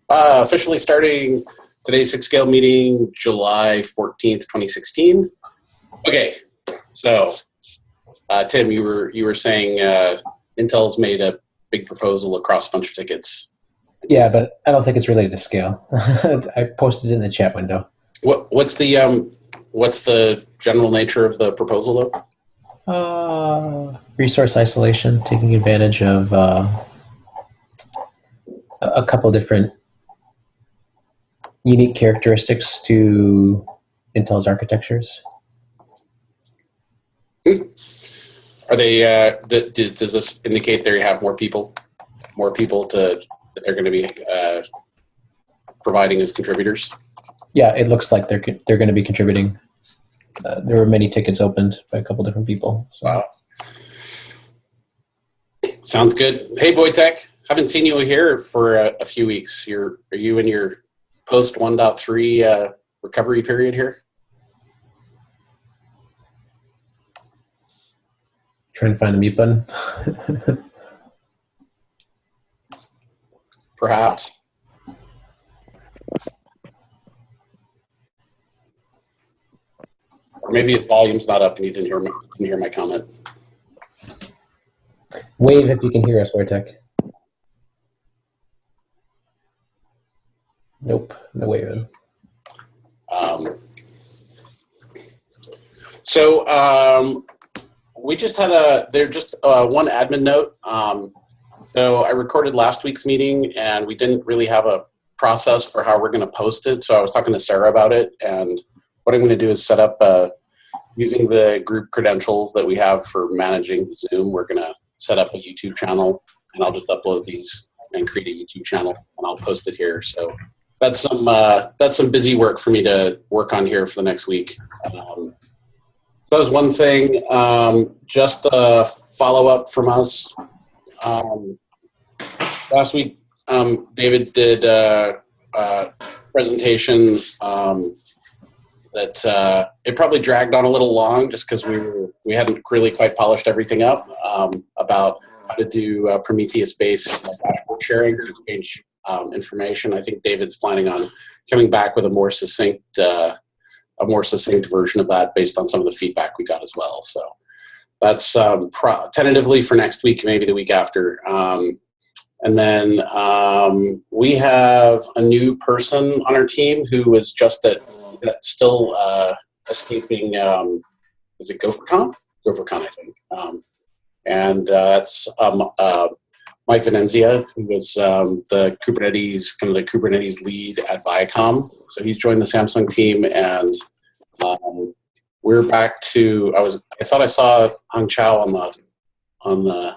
Officially starting today's SIG Scale meeting, July 14th, 2016. Okay, so Tim, you were saying Intel's made a big proposal across a bunch of tickets. Yeah, but I don't think it's related to scale. I posted it in the chat window. What's the general nature of the proposal, though? Resource isolation, taking advantage of a couple different unique characteristics to Intel's architectures. Are they? Does this indicate they have more people that they're going to be providing as contributors? Yeah, it looks like they're going to be contributing. There were many tickets opened by a couple different people. So. Wow. Sounds good. Hey, Wojtek, haven't seen you here for a few weeks. Are you in your post 1.3 recovery period here? Trying to find the mute button. Perhaps. Or maybe his volume's not up and he didn't hear my comment. Wave if you can hear us, Wojtek. Nope, no waving. We just had one admin note. So I recorded last week's meeting and we didn't really have a process for how we're going to post it. So I was talking to Sarah about it, and what I'm going to do is set up using the group credentials that we have for managing Zoom. We're going to set up a YouTube channel, and I'll just upload these and create a YouTube channel, and I'll post it here. So that's some busy work for me to work on here for the next week. So that was one thing. Just a follow-up from us. Last week, David did a presentation that it probably dragged on a little long just because we hadn't really quite polished everything up about how to do Prometheus-based dashboard sharing to exchange information. I think David's planning on coming back with a more succinct version of that based on some of the feedback we got as well. So that's tentatively for next week, maybe the week after. And then we have a new person on our team who was just still escaping, is it GopherCon? GopherCon, I think. And that's Mike Venenzia, who was the Kubernetes lead at Viacom. So he's joined the Samsung team, and we're back to. I thought I saw Hong Chao on the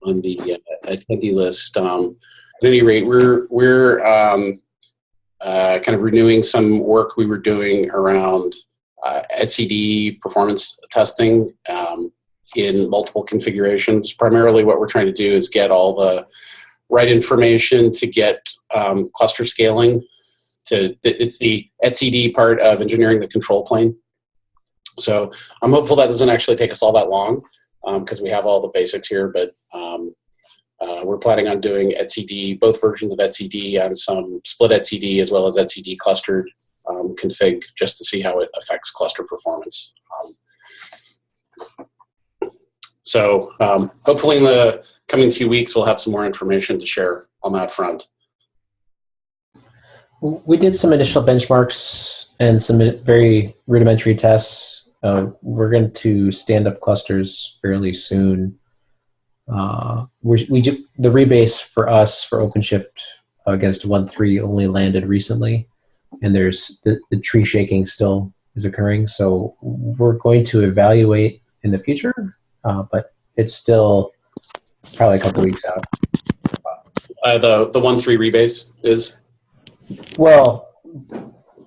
attendee list. At any rate, we're kind of renewing some work we were doing around etcd performance testing in multiple configurations. Primarily what we're trying to do is get all the right information to get cluster scaling. It's the etcd part of engineering the control plane. So I'm hopeful that doesn't actually take us all that long because we have all the basics here, but we're planning on doing etcd, both versions of etcd and some split etcd as well as etcd clustered config just to see how it affects cluster performance. So hopefully in the coming few weeks, we'll have some more information to share on that front. We did some initial benchmarks and some very rudimentary tests. We're going to stand up clusters fairly soon. The rebase for us for OpenShift against 1.3 only landed recently, and there's the tree shaking still is occurring. So we're going to evaluate in the future, but it's still probably a couple weeks out. The 1.3 rebase is? Well,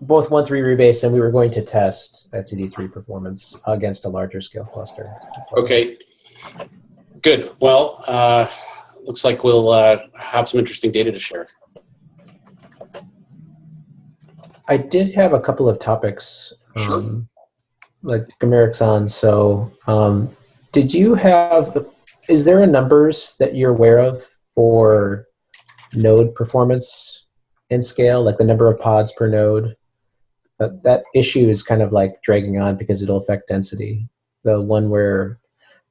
both 1.3 rebase and we were going to test etcd3 performance against a larger scale cluster. Okay. Good. Well, looks like we'll have some interesting data to share. I did have a couple of topics, Sure. like Gameric's on. So did you have, is there a numbers that you're aware of for node performance in scale, like the number of pods per node. That issue is kind of like dragging on because it'll affect density. The one where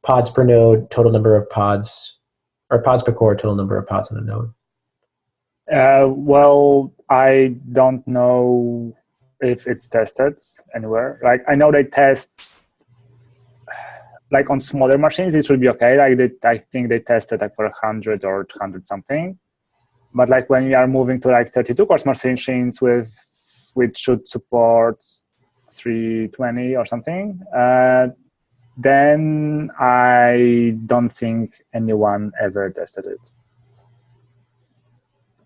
pods per node, total number of pods, or pods per core, total number of pods on a node. Well, I don't know if it's tested anywhere. Like, I know they test, like on smaller machines, it should be okay. Like, I think they tested like for 100 or 200 something. But like when we are moving to like 32 core machines which should support 320 or something, then I don't think anyone ever tested it.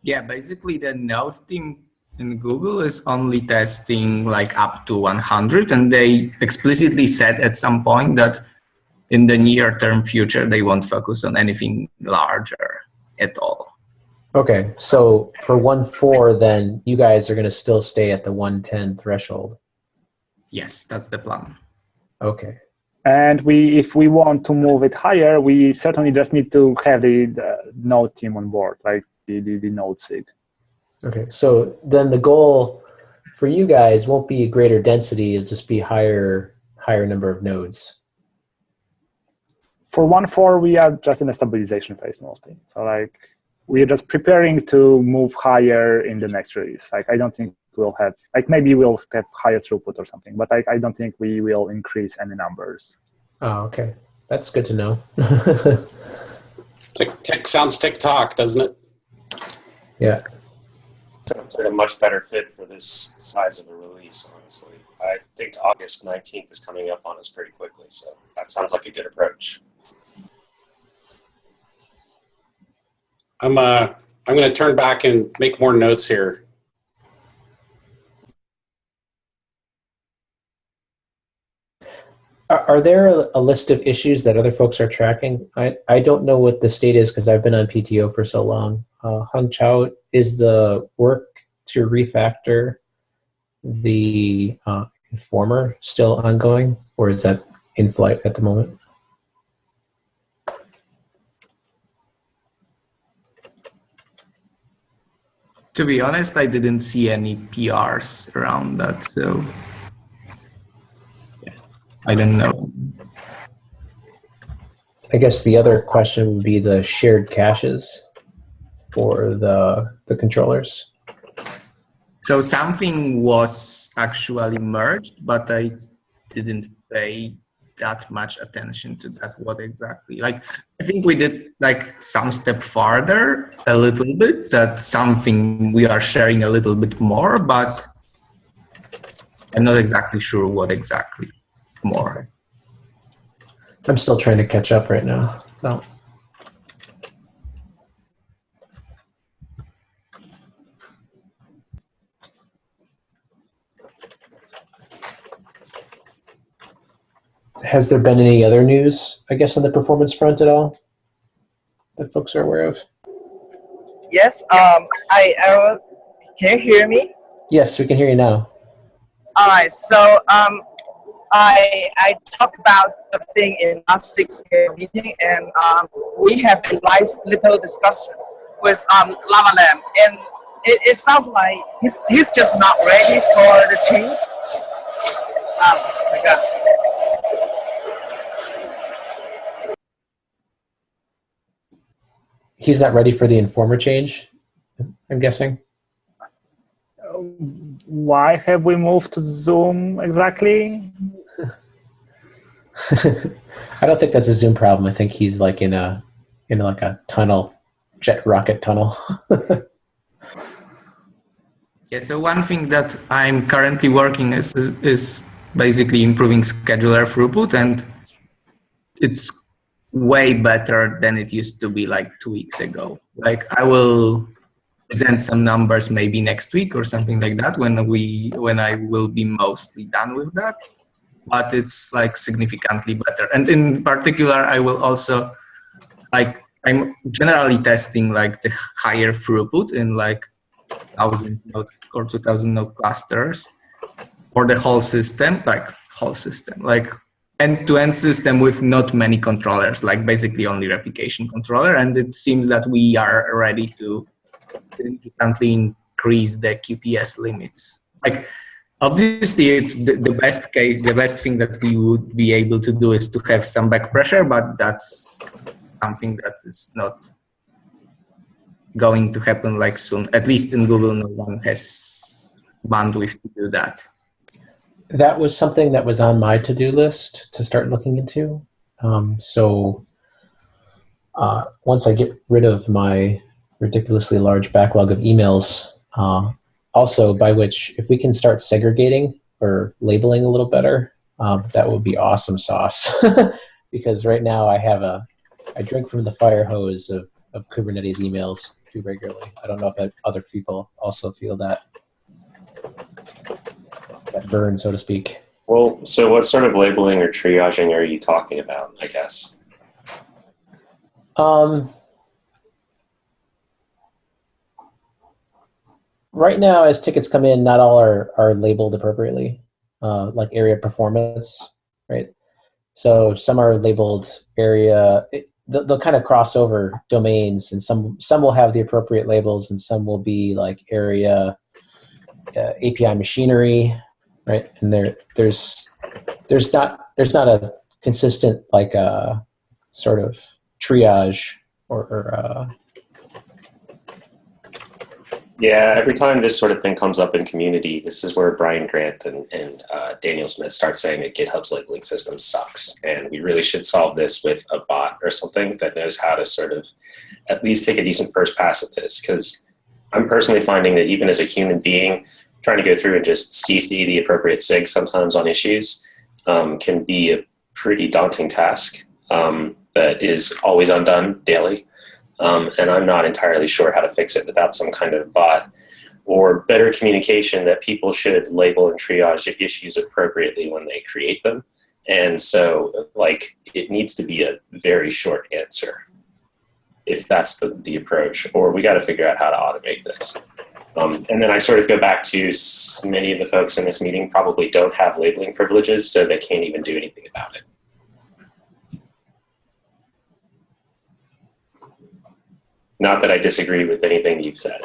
Yeah, basically the Node team in Google is only testing like up to 100, and they explicitly said at some point that in the near-term future they won't focus on anything larger at all. Okay, so for 1.4, then you guys are going to still stay at the 110 threshold. Yes, that's the plan. Okay. And if we want to move it higher, we certainly just need to have the node team on board, like the node SIG. Okay, so then the goal for you guys won't be greater density; it'll just be higher number of nodes. For 1.4, we are just in a stabilization phase mostly. So like we are just preparing to move higher in the next release. Like I don't think we'll have, like maybe we'll have higher throughput or something, but I don't think we will increase any numbers. Oh, okay. That's good to know. Sounds tick-tock, doesn't it? Yeah. It's a much better fit for this size of a release, honestly. I think August 19th is coming up on us pretty quickly, so that sounds like a good approach. I'm going to turn back and make more notes here. Are there a list of issues that other folks are tracking? I don't know what the state is because I've been on PTO for so long. Hung Chao, is the work to refactor the Informer still ongoing, or is that in flight at the moment? To be honest, I didn't see any PRs around that, so yeah, I don't know. I guess the other question would be the shared caches for the controllers. So something was actually merged, but I didn't pay that much attention to that. What exactly? Like, I think we did like some step farther a little bit, that something we are sharing a little bit more, but I'm not exactly sure what exactly more. I'm still trying to catch up right now. No. Has there been any other news, I guess, on the performance front at all that folks are aware of? Yes, can you hear me? Yes, we can hear you now. All right, so I talked about the thing in last 6 meeting, and we have a nice little discussion with Lava Lamb, and it sounds like he's just not ready for the change. Oh my God. He's not ready for the Informer change, I'm guessing. Why have we moved to Zoom exactly? I don't think that's a Zoom problem. I think he's like in like a tunnel, jet rocket tunnel. Yeah, so one thing that I'm currently working is basically improving scheduler throughput, and it's way better than it used to be like 2 weeks ago. Like I will present some numbers maybe next week or something like that when I will be mostly done with that. But it's like significantly better. And in particular, I will also like, I'm generally testing like the higher throughput in like 1,000 node or 2,000 node clusters for the whole system, like end-to-end system with not many controllers, like basically only replication controller. And it seems that we are ready to significantly increase the QPS limits. Like, obviously, the best case, the best thing that we would be able to do is to have some back pressure, but that's something that is not going to happen like soon. At least in Google, no one has bandwidth to do that. That was something that was on my to-do list to start looking into. Once I get rid of my ridiculously large backlog of emails, also by which if we can start segregating or labeling a little better, that would be awesome sauce. Because right now I drink from the fire hose of Kubernetes emails too regularly. I don't know if other people also feel that burn, so to speak. Well, so what sort of labeling or triaging are you talking about, I guess? Right now, as tickets come in, not all are labeled appropriately, like area performance, right? So some are labeled area. They'll kind of cross over domains, and some will have the appropriate labels, and some will be like area API machinery, right? And there's not a consistent like sort of triage or Yeah, every time this sort of thing comes up in community, this is where Brian Grant and Daniel Smith start saying that GitHub's labeling system sucks. And we really should solve this with a bot or something that knows how to sort of at least take a decent first pass at this. Because I'm personally finding that even as a human being, trying to go through and just CC the appropriate SIG sometimes on issues can be a pretty daunting task that is always undone daily. And I'm not entirely sure how to fix it without some kind of bot or better communication that people should label and triage issues appropriately when they create them. And so, like, it needs to be a very short answer if that's the approach, or we got to figure out how to automate this. And then I sort of go back to many of the folks in this meeting probably don't have labeling privileges, so they can't even do anything about it. Not that I disagree with anything you've said.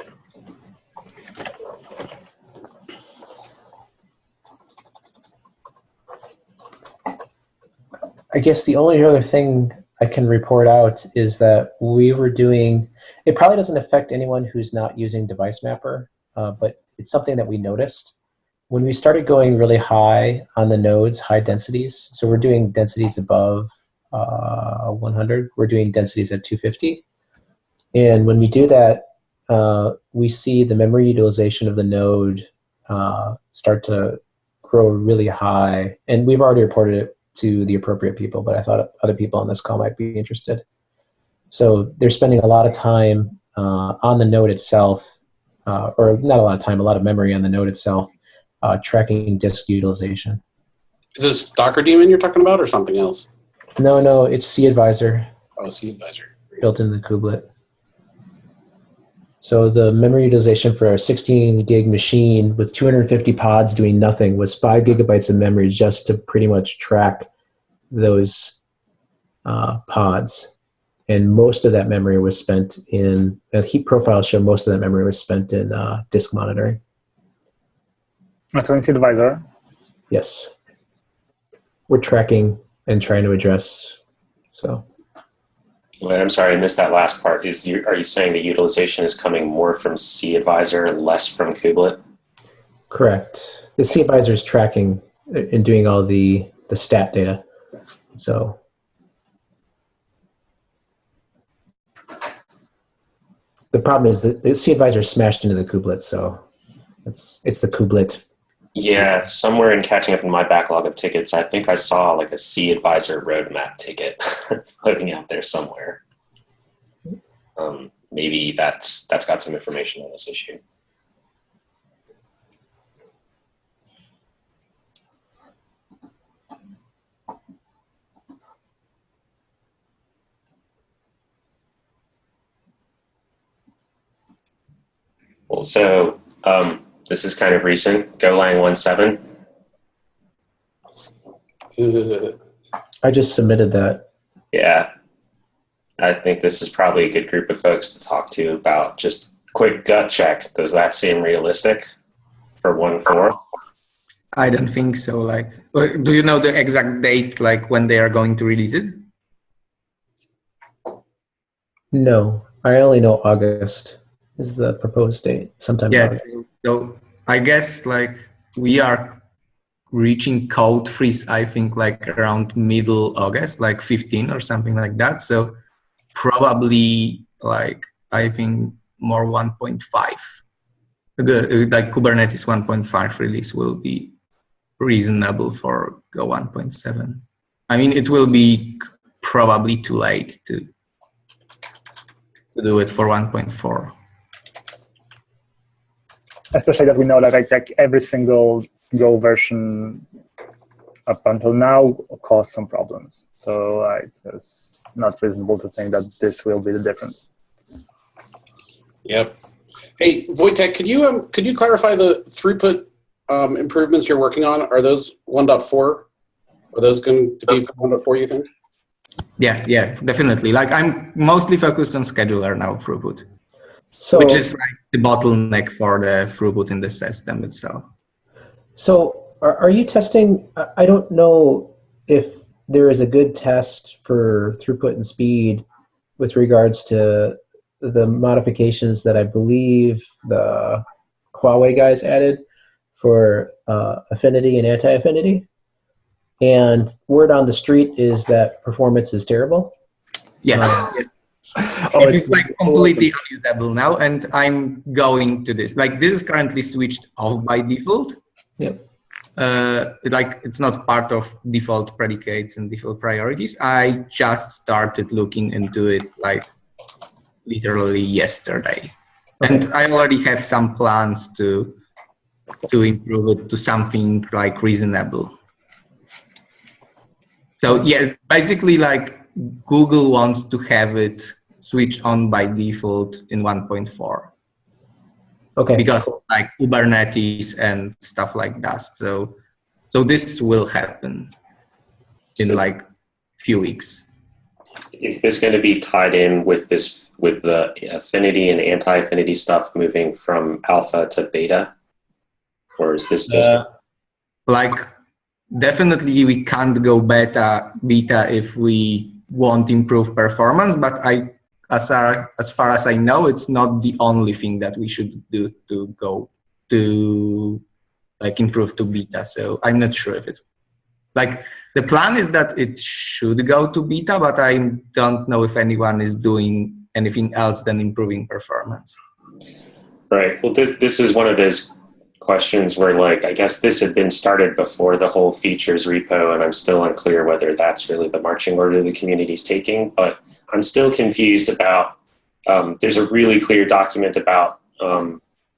I guess the only other thing I can report out is that we were doing, it probably doesn't affect anyone who's not using Device Mapper, but it's something that we noticed. When we started going really high on the nodes, high densities, so we're doing densities above 100, we're doing densities at 250. And when we do that, we see the memory utilization of the node start to grow really high. And we've already reported it to the appropriate people, but I thought other people on this call might be interested. So they're spending a lot of time on the node itself, or not a lot of time, a lot of memory on the node itself, tracking disk utilization. Is this Docker daemon you're talking about or something else? No, it's CAdvisor. Oh, CAdvisor. Built into the kubelet. So the memory utilization for a 16 gig machine with 250 pods doing nothing was 5 gigabytes of memory just to pretty much track those pods. And most of that memory was spent in, heat profiles show most of that memory was spent in disk monitoring. So in CAdvisor? Yes. We're tracking and trying to address, so. Wait, I'm sorry, I missed that last part. Are you saying the utilization is coming more from CAdvisor, less from kubelet? Correct. The CAdvisor is tracking and doing all the stat data. So the problem is that the CAdvisor is smashed into the kubelet, so it's the kubelet. Yeah, somewhere in catching up in my backlog of tickets, I think I saw like a CAdvisor roadmap ticket floating out there somewhere. Maybe that's got some information on this issue. Well, so this is kind of recent. Golang 1.7. I just submitted that. Yeah. I think this is probably a good group of folks to talk to about just quick gut check. Does that seem realistic for 1.4? I don't think so. Like, do you know the exact date, like when they are going to release it? No, I only know August is the proposed date, sometime in Yeah. August. So I guess like we are reaching code freeze, I think like around middle August, like 15 or something like that. So probably like, I think more 1.5. Like Kubernetes 1.5 release will be reasonable for Go 1.7. I mean, it will be probably too late to do it for 1.4. Especially that we know that like every single Go version up until now caused some problems. So it's not reasonable to think that this will be the difference. Yep. Hey, Wojtek, could you clarify the throughput improvements you're working on? Are those 1.4? Are those going to be 1.4, you think? Yeah, definitely. Like I'm mostly focused on scheduler now, throughput, So, which is like the bottleneck for the throughput in the system itself. So are you testing? I don't know if there is a good test for throughput and speed with regards to the modifications that I believe the Huawei guys added for affinity and anti-affinity. And word on the street is that performance is terrible. Yes. It's like completely unusable now, and I'm going to this. Like this is currently switched off by default. Yep. Like it's not part of default predicates and default priorities. I just started looking into it like literally yesterday. Okay. And I already have some plans to improve it to something like reasonable. So yeah, basically like Google wants to have it switch on by default in 1.4. Okay. Because of like Kubernetes and stuff like that. So this will happen in like few weeks. Is this going to be tied in with the affinity and anti-affinity stuff moving from alpha to beta? Or is this just like definitely we can't go beta if we want improve performance, but as far as I know, it's not the only thing that we should do to go to like improve to beta. So I'm not sure if it's like the plan is that it should go to beta, but I don't know if anyone is doing anything else than improving performance. right? Well, this is one of those questions where like I guess this had been started before the whole features repo, and I'm still unclear whether that's really the marching order the community's taking. But I'm still confused about. There's a really clear document about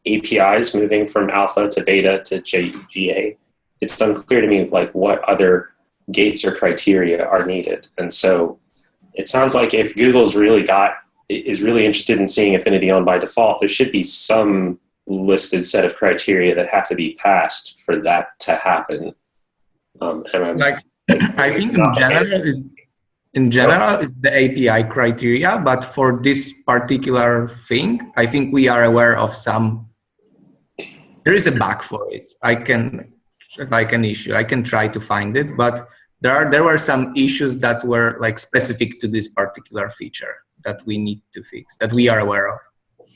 APIs moving from alpha to beta to GA. It's unclear to me like what other gates or criteria are needed, and so it sounds like if Google's is really interested in seeing affinity on by default, there should be some listed set of criteria that have to be passed for that to happen. I think in general it's the API criteria, but for this particular thing, I think we are aware of there is a bug for it. An issue. I can try to find it, but there were some issues that were like specific to this particular feature that we need to fix, that we are aware of.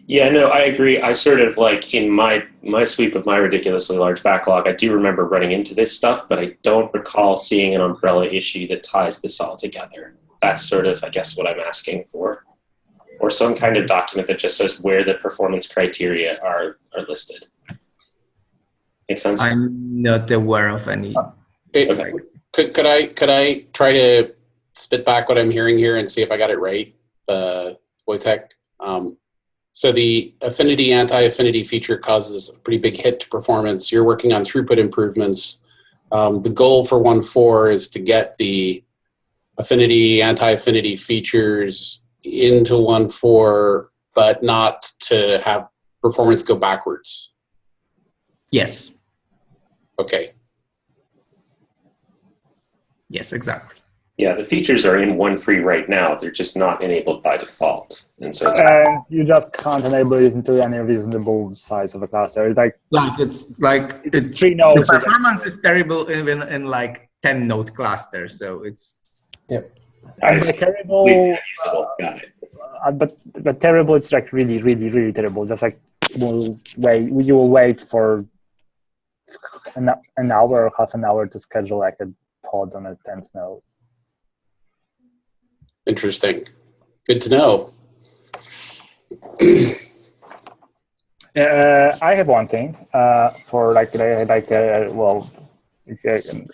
Yeah, no, I agree. I sort of like in my sweep of my ridiculously large backlog, I do remember running into this stuff, but I don't recall seeing an umbrella issue that ties this all together. That's sort of, I guess, what I'm asking for. Or some kind of document that just says where the performance criteria are listed. Make sense? I'm not aware of any. Okay. Could I try to spit back what I'm hearing here and see if I got it right, Wojtek? So the affinity, anti-affinity feature causes a pretty big hit to performance. You're working on throughput improvements. The goal for 1.4 is to get the affinity, anti-affinity features into 1.4, but not to have performance go backwards. Yes. Okay. Yes, exactly. Yeah, the features are in one free right now. They're just not enabled by default. And so it's And you just can't enable it into any reasonable size of a cluster. It's like 3 the nodes. performance is terrible even in like 10 node clusters. So it's Yep. And by nice. terrible, Got it. but terrible is like really, really, really terrible. Just like you will wait for an hour or half an hour to schedule like a pod on a 10th node. Interesting. Good to know. I have one thing for a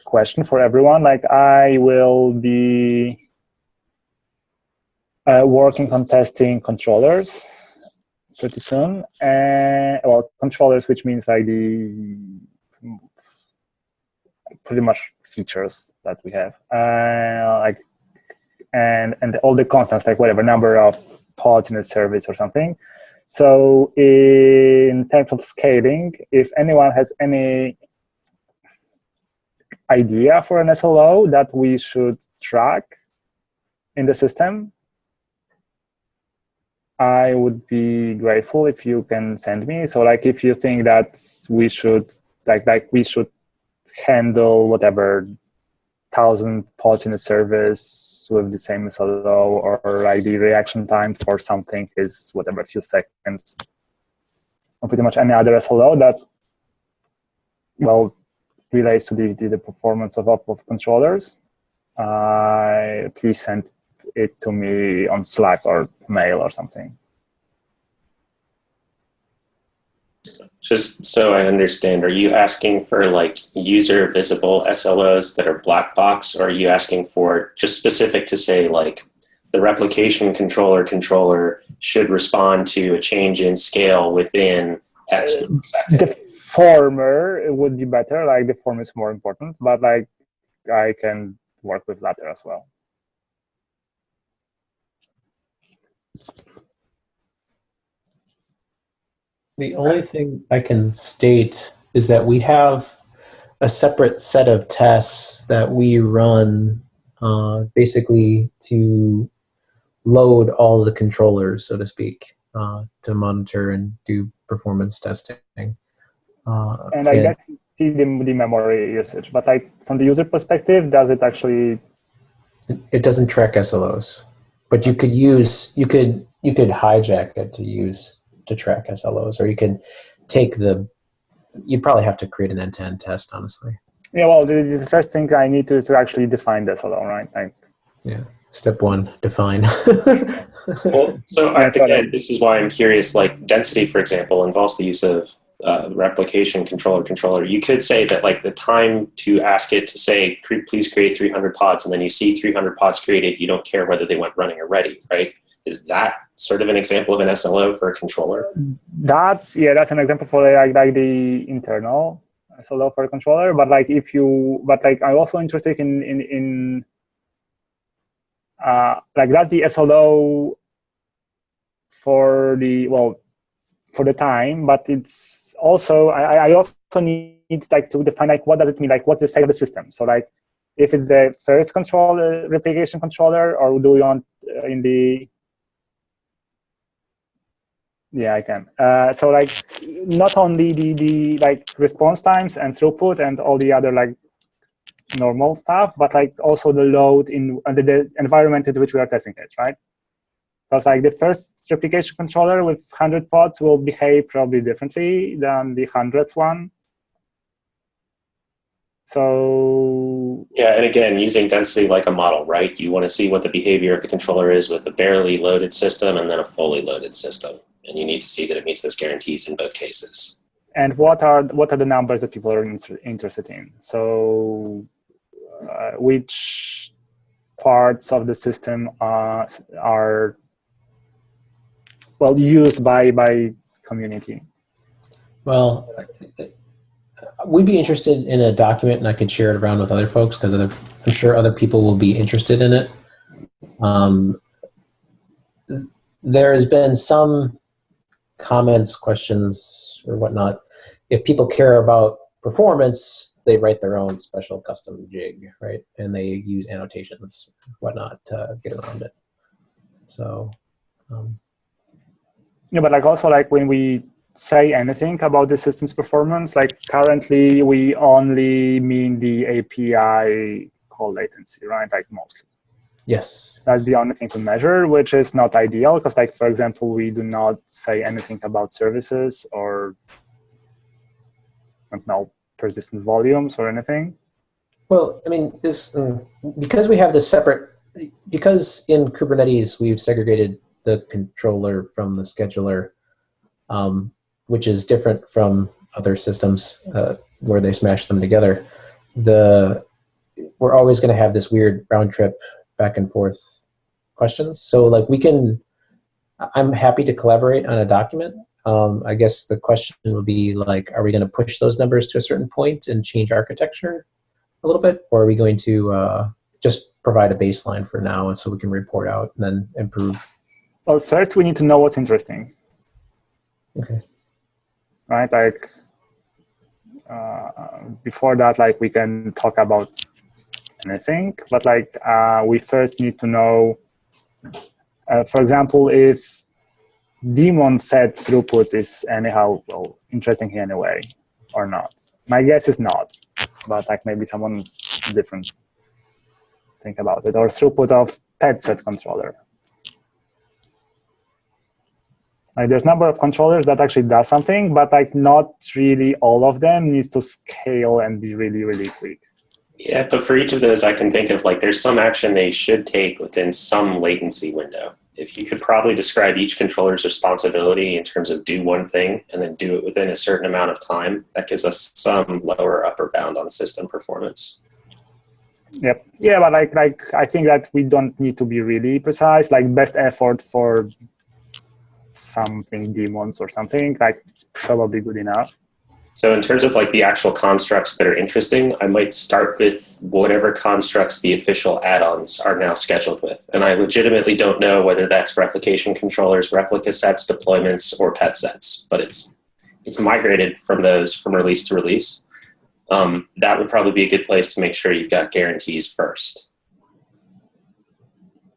question for everyone. Like I will be working on testing controllers pretty soon. Well, controllers, which means like the pretty much features that we have, and all the constants, like whatever number of pods in a service or something. So in terms of scaling, if anyone has any idea for an SLO that we should track in the system, I would be grateful if you can send me. So like if you think that we should we should handle whatever 1,000 pods in a service with the same SLO, or like the reaction time for something is whatever, a few seconds, or pretty much any other SLO that relates to the performance of controllers, please send it to me on Slack or mail or something. Just so I understand, are you asking for like user visible SLOs that are black box, or are you asking for just specific to say like the replication controller should respond to a change in scale within X? The former would be better. Like the former is more important, but like I can work with latter as well. The only thing I can state is that we have a separate set of tests that we run basically to load all the controllers, so to speak, to monitor and do performance testing. And I get to see the memory usage, but like from the user perspective, does it actually? It doesn't track SLOs, but you could hijack it to track SLOs, or you can take you'd probably have to create an end-to-end test, honestly. Yeah, well, the first thing I need to actually define the SLO, right? Yeah. Step 1, define. Well, so again, this is why I'm curious, like density, for example, involves the use of replication controller. You could say that like the time to ask it to say, please create 300 pods, and then you see 300 pods created, you don't care whether they went running already, right? Is that sort of an example of an SLO for a controller? That's an example for like the internal SLO for a controller. But like I'm also interested in like that's the SLO for the time, but it's also I also need like to define like what does it mean, like what's the state of the system. So like if it's the first replication controller, or do we want in the I can. So like not only the like response times and throughput and all the other like normal stuff, but like also the load in the environment in which we are testing it, right? Because like the first replication controller with 100 pods will behave probably differently than the 100th one. So yeah, and again, using density like a model, right? You want to see what the behavior of the controller is with a barely loaded system and then a fully loaded system. And you need to see that it meets those guarantees in both cases. And what are the numbers that people are interested in? So which parts of the system are used by community? Well, we'd be interested in a document, and I could share it around with other folks because I'm sure other people will be interested in it. There has been some comments, questions, or whatnot. If people care about performance, they write their own special custom jig, right? And they use annotations, whatnot, to get around it. So, yeah, but like also like when we say anything about the system's performance, like currently we only mean the API call latency, right? Like mostly. yes. That's the only thing to measure, which is not ideal because, like, for example, we do not say anything about services or, I don't know, persistent volumes or anything. Well, I mean, this because we have this separate, because in Kubernetes we've segregated the controller from the scheduler, which is different from other systems where they smash them together. We're always going to have this weird round trip back and forth questions. So like I'm happy to collaborate on a document. I guess the question would be like, are we going to push those numbers to a certain point and change architecture a little bit? Or are we going to just provide a baseline for now and so we can report out and then improve? Well, first we need to know what's interesting. Okay. Right, like before that, like we can talk about anything, but like we first need to know, for example, if daemon set throughput is anyhow interesting anyway or not. My guess is not, but like maybe someone different think about it, or throughput of pet set controller. Like there's a number of controllers that actually does something, but like not really all of them needs to scale and be really, really quick. Yeah, but for each of those, I can think of like there's some action they should take within some latency window. If you could probably describe each controller's responsibility in terms of do one thing and then do it within a certain amount of time, that gives us some lower upper bound on system performance. Yep. Yeah, but like I think that we don't need to be really precise. Like best effort for something daemons or something, like it's probably good enough. So in terms of like the actual constructs that are interesting, I might start with whatever constructs the official add-ons are now scheduled with. And I legitimately don't know whether that's replication controllers, replica sets, deployments, or pet sets, but it's migrated from those from release to release. That would probably be a good place to make sure you've got guarantees first.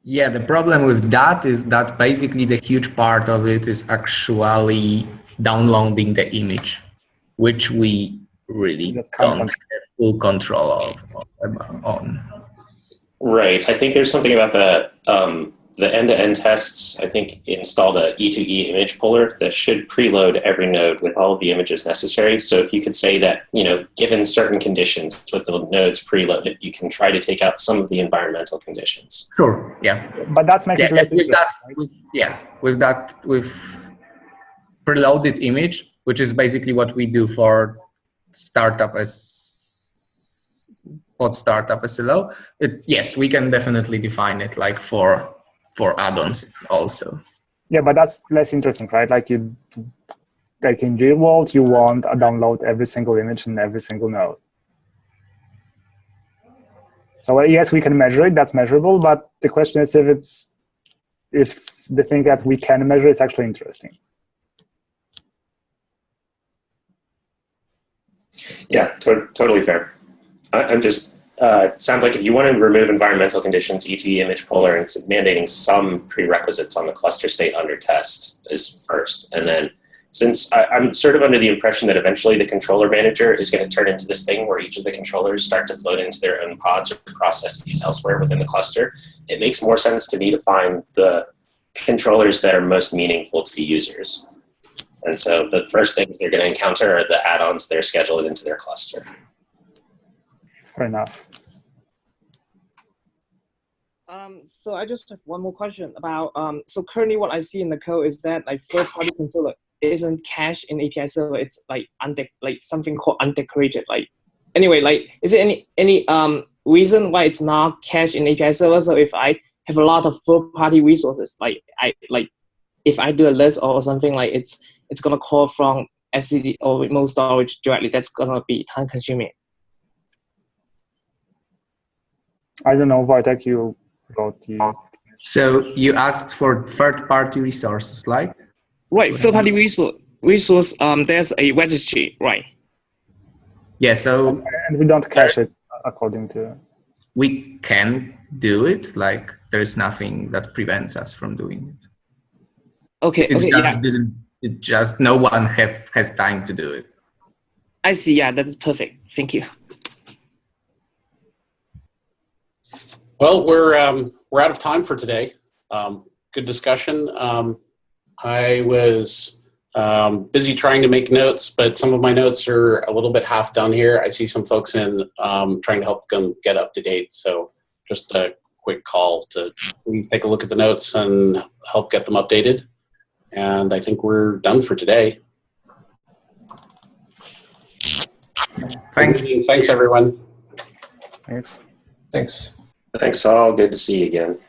Yeah, the problem with that is that basically the huge part of it is actually downloading the image, which we really don't have full control on. Right. I think there's something about the end-to-end tests. I think installed a E2E image puller that should preload every node with all of the images necessary. So if you could say that, given certain conditions with the nodes preloaded, you can try to take out some of the environmental conditions. Sure. Yeah. But that's making it less interesting. With preloaded image, which is basically what we do for pod startup SLO. Yes, we can definitely define it like for add-ons also. Yeah, but that's less interesting, right? Like in real world, you want to download every single image in every single node. So yes, we can measure it. That's measurable. But the question is if the thing that we can measure is actually interesting. Yeah, totally fair. I'm just, sounds like if you want to remove environmental conditions, E2E image puller, and mandating some prerequisites on the cluster state under test is first. And then since I'm sort of under the impression that eventually the controller manager is going to turn into this thing where each of the controllers start to float into their own pods or processes elsewhere within the cluster, it makes more sense to me to find the controllers that are most meaningful to users. And so the first things they're going to encounter are the add-ons they're scheduled into their cluster. Fair enough. So I just have one more question about, so currently what I see in the code is that like third-party controller isn't cached in API server. It's like something called undecorated. Like anyway, like is there any reason why it's not cached in API server? So if I have a lot of third-party resources, if I do a list or something, like it's gonna call from SCD or remote storage directly. That's gonna be time-consuming. I don't know, Wojtek, you wrote the... So you asked for third-party resources, like? Right, third-party resource. There's a registry, right? Yeah, so And we don't cache it according to. we can do it. Like there's nothing that prevents us from doing it. Okay. It's Okay. just, Yeah. it just no one has time to do it. I see. Yeah, that's perfect. Thank you. Well, we're out of time for today. Good discussion. I was busy trying to make notes, but some of my notes are a little bit half done here. I see some folks in trying to help them get up to date. So just a quick call to please take a look at the notes and help get them updated. And I think we're done for today. Thanks. Thanks, everyone. Thanks. Thanks. Thanks all. Good to see you again.